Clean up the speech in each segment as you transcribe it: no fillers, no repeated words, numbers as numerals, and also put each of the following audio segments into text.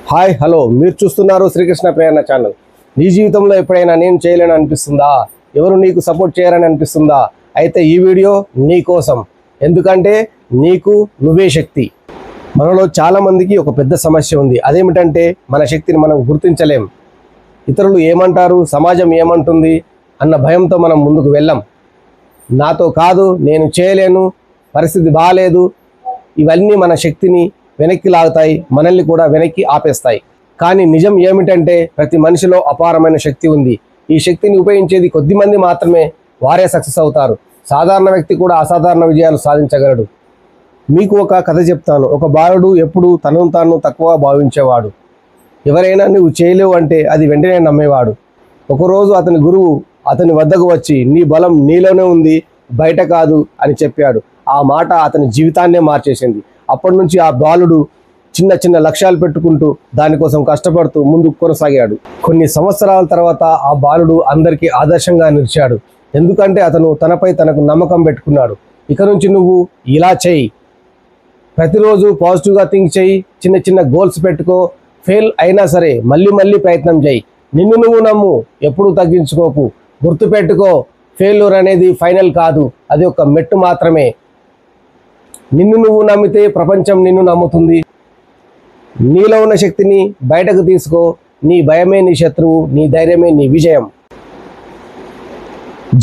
Hi hello మీరు చూస్తున్నారు శ్రీకృష్ణ ప్రేరణ channel. నీ జీవితంలో ఎప్పుడైనా నేను చేయలేని అనిపిస్తుందా? ఎవరు నీకు సపోర్ట్ చేయరని అనిపిస్తుందా? అయితే ఈ వీడియో నీ కోసం. ఎందుకంటే నీకు నువ్వే శక్తి. మనలో చాలామందికి ఒక పెద్ద సమస్య ఉంది. అదేమిటంటే మన శక్తిని మనం గుర్తించలేం. ఇతరులు ఏమంటారు, సమాజం ఏమంటుంది అన్న భయంతో మనం ముందుకు వెళ్ళం. నాతో కాదు, నేను చేయలేను, పరిస్థితి బాగాలేదు, ఇవన్నీ మన శక్తిని వెనక్కి లాగుతాయి, మనల్ని కూడా వెనక్కి ఆపేస్తాయి. కానీ నిజం ఏమిటంటే ప్రతి మనిషిలో అపారమైన శక్తి ఉంది. ఈ శక్తిని ఉపయోగించేది కొద్దిమంది మాత్రమే. వారే సక్సెస్ అవుతారు. సాధారణ వ్యక్తి కూడా అసాధారణ విజయాలు సాధించగలడు. మీకు ఒక కథ చెప్తాను. ఒక బాలుడు ఎప్పుడు తనను తాను తక్కువ భావించేవాడు. ఎవరైనా నువ్వు చేయలేవు అంటే అది వెంటనే నమ్మేవాడు. ఒకరోజు అతని గురువు అతని వద్దకు వచ్చి, నీ బలం నీలోనే ఉంది, బయట కాదు అని చెప్పాడు. ఆ మాట అతని జీవితాన్నే మార్చేసింది. అప్పటి నుంచి ఆ బాలుడు చిన్న చిన్న లక్ష్యాలు పెట్టుకుంటూ దానికోసం కష్టపడుతూ ముందుకు కొనసాగాడు. కొన్ని సంవత్సరాల తర్వాత ఆ బాలుడు అందరికీ ఆదర్శంగా నిలిచాడు. ఎందుకంటే అతను తనపై తనకు నమ్మకం పెట్టుకున్నాడు. ఇక నుంచి నువ్వు ఇలా చెయ్యి, ప్రతిరోజు పాజిటివ్గా థింక్ చెయ్యి, చిన్న చిన్న గోల్స్ పెట్టుకో, ఫెయిల్ అయినా సరే మళ్ళీ మళ్ళీ ప్రయత్నం చేయి, నిన్ను నువ్వు నమ్ము, ఎప్పుడూ తగ్గించుకోకు. గుర్తుపెట్టుకో, ఫెయిల్యూర్ అనేది ఫైనల్ కాదు, అది ఒక మెట్టు మాత్రమే. నిన్ను నువ్వు నమ్మితే ప్రపంచం నిన్ను నమ్ముతుంది. నీలో ఉన్న శక్తిని బయటకు తీసుకో. నీ భయమే నీ శత్రువు, నీ ధైర్యమే నీ విజయం.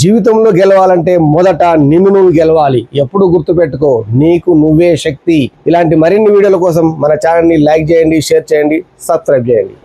జీవితంలో గెలవాలంటే మొదట నిన్ను నువ్వు గెలవాలి. ఎప్పుడు గుర్తుపెట్టుకో, నీకు నువ్వే శక్తి. ఇలాంటి మరిన్ని వీడియోల కోసం మన ఛానల్ని లైక్ చేయండి, షేర్ చేయండి, సబ్స్క్రైబ్ చేయండి.